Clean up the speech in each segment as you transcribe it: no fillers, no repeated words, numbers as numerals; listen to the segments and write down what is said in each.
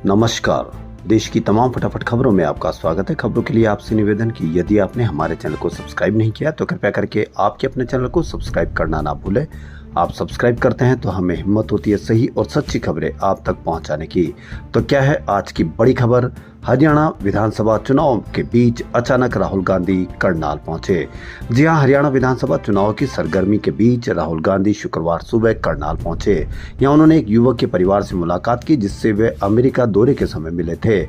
नमस्कार। देश की तमाम फटाफट खबरों में आपका स्वागत है। खबरों के लिए आपसे निवेदन कि यदि आपने हमारे चैनल को सब्सक्राइब नहीं किया तो कृपया करके आपके अपने चैनल को सब्सक्राइब करना ना भूलें। आप सब्सक्राइब करते हैं तो हमें हिम्मत होती है सही और सच्ची खबरें आप तक पहुंचाने की। तो क्या है आज की बड़ी खबर? हरियाणा विधानसभा चुनाव के बीच अचानक राहुल गांधी करनाल पहुंचे। जी हां, हरियाणा विधानसभा चुनाव की सरगर्मी के बीच राहुल गांधी शुक्रवार सुबह करनाल पहुंचे। यहां उन्होंने एक युवक के परिवार से मुलाकात की जिससे वे अमेरिका दौरे के समय मिले थे।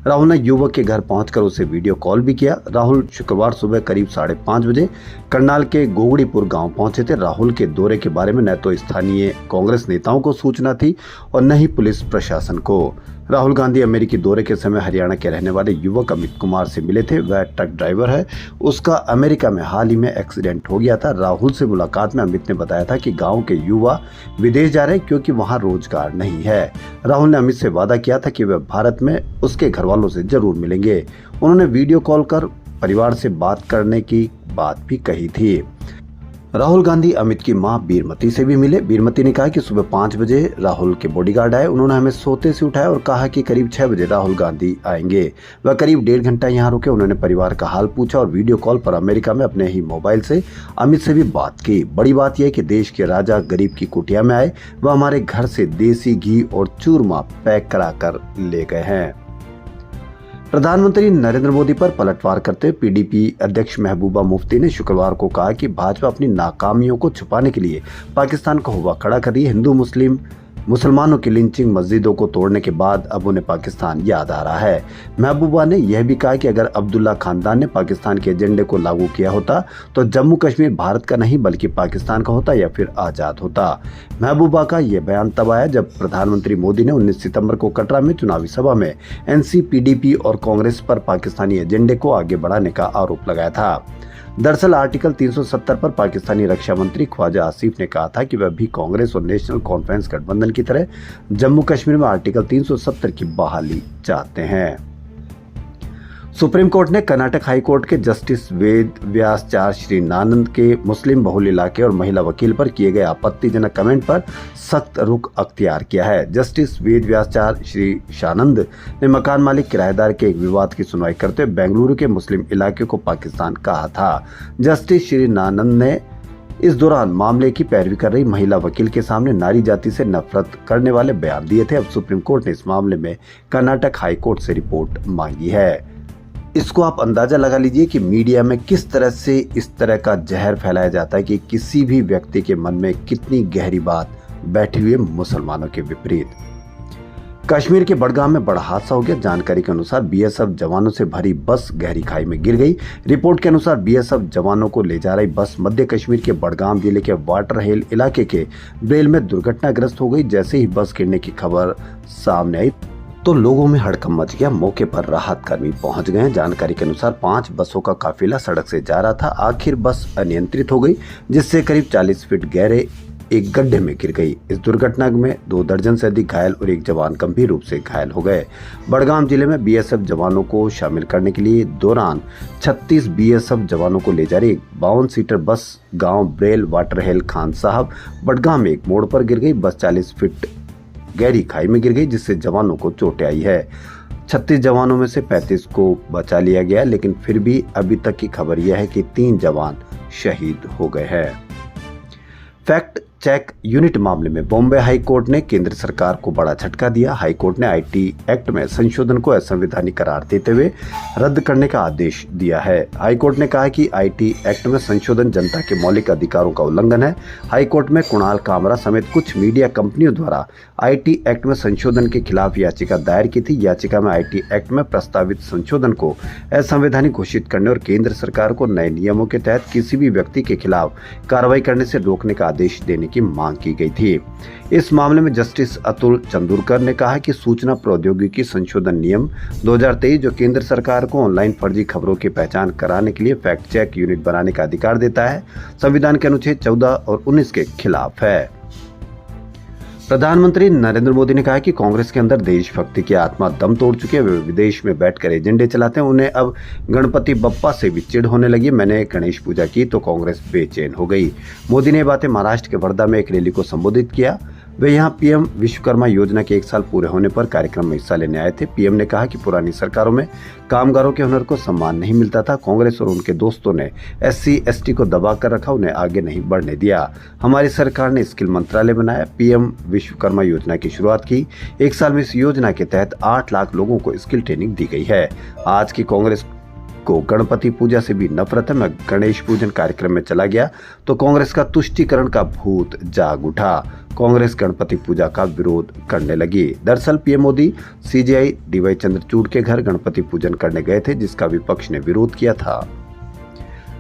राहुल ने युवक के घर पहुंचकर उसे वीडियो कॉल भी किया। राहुल शुक्रवार सुबह करीब 5:30 बजे करनाल के गोगड़ीपुर गांव पहुंचे थे। राहुल के दौरे के बारे में न तो स्थानीय कांग्रेस नेताओं को सूचना थी और न ही पुलिस प्रशासन को। राहुल गांधी अमेरिकी दौरे के समय हरियाणा के रहने वाले युवक अमित कुमार से मिले थे। वह ट्रक ड्राइवर है। उसका अमेरिका में हाल ही में एक्सीडेंट हो गया था। राहुल से मुलाकात में अमित ने बताया था कि गांव के युवा विदेश जा रहे हैं क्योंकि वहां रोजगार नहीं है। राहुल ने अमित से वादा किया था कि वह भारत में उसके घर वालों से जरूर मिलेंगे। उन्होंने वीडियो कॉल कर परिवार से बात करने की बात भी कही थी। राहुल गांधी अमित की मां बीरमती से भी मिले। बीरमती ने कहा कि सुबह 5 बजे राहुल के बॉडीगार्ड आए। उन्होंने हमें सोते से उठाया और कहा कि करीब 6 बजे राहुल गांधी आएंगे। वह करीब 1.5 घंटा यहाँ रुके। उन्होंने परिवार का हाल पूछा और वीडियो कॉल पर अमेरिका में अपने ही मोबाइल से अमित से भी बात की। बड़ी बात यह कि देश के राजा गरीब की कुटिया में आए। वह हमारे घर से देसी घी और चूरमा पैक करा कर ले गए हैं। प्रधानमंत्री नरेंद्र मोदी पर पलटवार करते पीडीपी अध्यक्ष महबूबा मुफ्ती ने शुक्रवार को कहा कि भाजपा अपनी नाकामियों को छुपाने के लिए पाकिस्तान को हुआ खड़ा कर रही है। हिंदू मुसलमानों की लिंचिंग, मस्जिदों को तोड़ने के बाद अब उन्हें पाकिस्तान याद आ रहा है। महबूबा ने यह भी कहा कि अगर अब्दुल्ला खानदान ने पाकिस्तान के एजेंडे को लागू किया होता तो जम्मू कश्मीर भारत का नहीं बल्कि पाकिस्तान का होता या फिर आजाद होता। महबूबा का यह बयान तब आया जब प्रधानमंत्री मोदी ने 19 सितंबर को कटरा में चुनावी सभा में एनसी, पीडीपी और कांग्रेस पर पाकिस्तानी एजेंडे को आगे बढ़ाने का आरोप लगाया था। दरअसल आर्टिकल 370 पर पाकिस्तानी रक्षा मंत्री ख्वाजा आसिफ ने कहा था कि वह भी कांग्रेस और नेशनल कॉन्फ्रेंस गठबंधन की तरह जम्मू कश्मीर में आर्टिकल 370 की बहाली चाहते हैं। सुप्रीम कोर्ट ने कर्नाटक हाई कोर्ट के जस्टिस वेद व्यासचार्य श्री नानंद के मुस्लिम बहुल इलाके और महिला वकील पर किए गए आपत्तिजनक कमेंट पर सख्त रुख अख्तियार किया है। जस्टिस वेद व्यासचार्य श्री शानंद ने मकान मालिक किराएदार के एक विवाद की सुनवाई करते हुए बेंगलुरु के मुस्लिम इलाके को पाकिस्तान कहा था। जस्टिस श्री नानंद ने इस दौरान मामले की पैरवी कर रही महिला वकील के सामने नारी जाति से नफरत करने वाले बयान दिए थे। अब सुप्रीम कोर्ट ने इस मामले में कर्नाटक हाई कोर्ट से रिपोर्ट मांगी है। इसको आप अंदाजा लगा लीजिए कि मीडिया में किस तरह से इस तरह का जहर फैलाया जाता है कि किसी भी व्यक्ति के मन में कितनी गहरी बात बैठी हुई है मुसलमानों के विपरीत। कश्मीर के बडगाम में बड़ा हादसा हो गया। जानकारी के अनुसार बीएसएफ जवानों से भरी बस गहरी खाई में गिर गई। रिपोर्ट के अनुसार बीएसएफ जवानों को ले जा रही बस मध्य कश्मीर के बडगाम जिले के वाटर हिल इलाके के ब्रेल में दुर्घटनाग्रस्त हो गई। जैसे ही बस गिरने की खबर सामने आई तो लोगों में हड़कंप मच गया। मौके पर राहत कर्मी पहुंच गए। जानकारी के अनुसार 5 बसों का काफिला सड़क से जा रहा था। आखिर बस अनियंत्रित हो गई जिससे करीब 40 फीट गहरे एक गड्ढे में गिर गई। इस दुर्घटना में 2 दर्जन से अधिक घायल और एक जवान गंभीर रूप से घायल हो गए। बडगाम जिले में बीएसएफ जवानों को शामिल करने के लिए दौरान 36 बीएसएफ जवानों को ले जा रही 52 सीटर बस गांव ब्रेल वाटर हिल खान साहब बडगाम में एक मोड़ पर गिर गई। बस 40 फीट गहरी खाई में गिर गई जिससे जवानों को चोटें आई है। 36 जवानों में से 35 को बचा लिया गया, लेकिन फिर भी अभी तक की खबर यह है कि 3 जवान शहीद हो गए हैं। फैक्ट चेक यूनिट मामले में बॉम्बे हाई कोर्ट ने केंद्र सरकार को बड़ा झटका दिया। हाई कोर्ट ने आईटी एक्ट में संशोधन को असंवैधानिक करार देते हुए रद्द करने का आदेश दिया है। हाई कोर्ट ने कहा कि आईटी एक्ट में संशोधन जनता के मौलिक अधिकारों का उल्लंघन है। हाई कोर्ट में कुणाल कामरा समेत कुछ मीडिया कंपनियों द्वारा आईटी एक्ट में संशोधन के खिलाफ याचिका दायर की थी। याचिका में आईटी एक्ट में प्रस्तावित संशोधन को असंवैधानिक घोषित करने और केंद्र सरकार को नए नियमों के तहत किसी भी व्यक्ति के खिलाफ कार्रवाई करने से रोकने का आदेश देने की मांग की गई थी। इस मामले में जस्टिस अतुल चंदूरकर ने कहा कि सूचना प्रौद्योगिकी संशोधन नियम 2023 जो केंद्र सरकार को ऑनलाइन फर्जी खबरों की पहचान कराने के लिए फैक्ट चेक यूनिट बनाने का अधिकार देता है, संविधान के अनुच्छेद 14 और 19 के खिलाफ है। प्रधानमंत्री नरेंद्र मोदी ने कहा कि कांग्रेस के अंदर देशभक्ति की आत्मा दम तोड़ चुकी है। वे विदेश में बैठकर एजेंडे चलाते हैं। उन्हें अब गणपति बप्पा से भी चिढ़ होने लगी। मैंने गणेश पूजा की तो कांग्रेस बेचैन हो गई। मोदी ने बातें महाराष्ट्र के वर्धा में एक रैली को संबोधित किया। वे यहां पीएम विश्वकर्मा योजना के 1 साल पूरे होने पर कार्यक्रम में हिस्सा लेने आए थे। पीएम ने कहा कि पुरानी सरकारों में कामगारों के हुनर को सम्मान नहीं मिलता था। कांग्रेस और उनके दोस्तों ने SC/ST को दबा कर रखा, उन्हें आगे नहीं बढ़ने दिया। हमारी सरकार ने स्किल मंत्रालय बनाया, पीएम विश्वकर्मा योजना की शुरुआत की। 1 साल में इस योजना के तहत 8 लाख लोगों को स्किल ट्रेनिंग दी गई है। आज की कांग्रेस को गणपति पूजा से भी नफरत है। मैं गणेश पूजन कार्यक्रम में चला गया तो कांग्रेस का तुष्टीकरण का भूत जाग उठा। कांग्रेस गणपति पूजा का विरोध करने लगी। दरअसल PM Modi CJI DY Chandrachud के घर गणपति पूजन करने गए थे, जिसका विपक्ष ने विरोध किया था।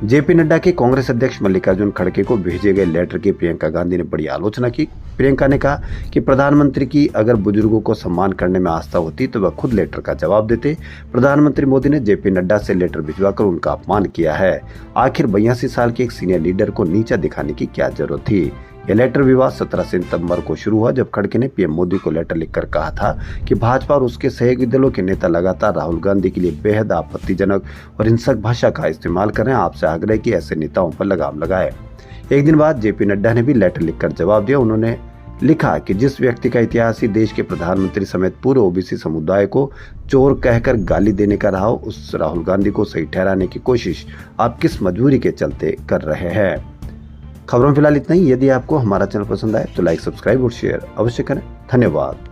JP नड्डा के कांग्रेस अध्यक्ष मल्लिकार्जुन खड़गे को भेजे गए लेटर की प्रियंका गांधी ने बड़ी आलोचना की। प्रियंका ने कहा कि प्रधानमंत्री की अगर बुजुर्गों को सम्मान करने में आस्था होती तो वह खुद लेटर का जवाब देते। प्रधानमंत्री मोदी ने JP नड्डा से लेटर भिजवाकर उनका अपमान किया है। आखिर 82 साल के एक सीनियर लीडर को नीचा दिखाने की क्या जरूरत थी। यह लेटर विवाद 17 सितंबर को शुरू हुआ, जब खड़गे ने पीएम मोदी को लेटर लिखकर कहा था कि भाजपा और उसके सहयोगी दलों के नेता लगातार राहुल गांधी के लिए बेहद आपत्तिजनक और हिंसक भाषा का इस्तेमाल कर रहे हैं। आपसे आग्रह कि ऐसे नेताओं पर लगाम लगाए। एक दिन बाद JP नड्डा ने भी लेटर लिखकर जवाब दिया। उन्होंने लिखा कि जिस व्यक्ति का इतिहास ही देश के प्रधानमंत्री समेत पूरे OBC समुदाय को चोर कहकर गाली देने का रहा हो, उस राहुल गांधी को सही ठहराने की कोशिश आप किस मजबूरी के चलते कर रहे हैं। खबरों में फिलहाल इतना ही। यदि आपको हमारा चैनल पसंद आए तो लाइक, सब्सक्राइब और शेयर अवश्य करें। धन्यवाद।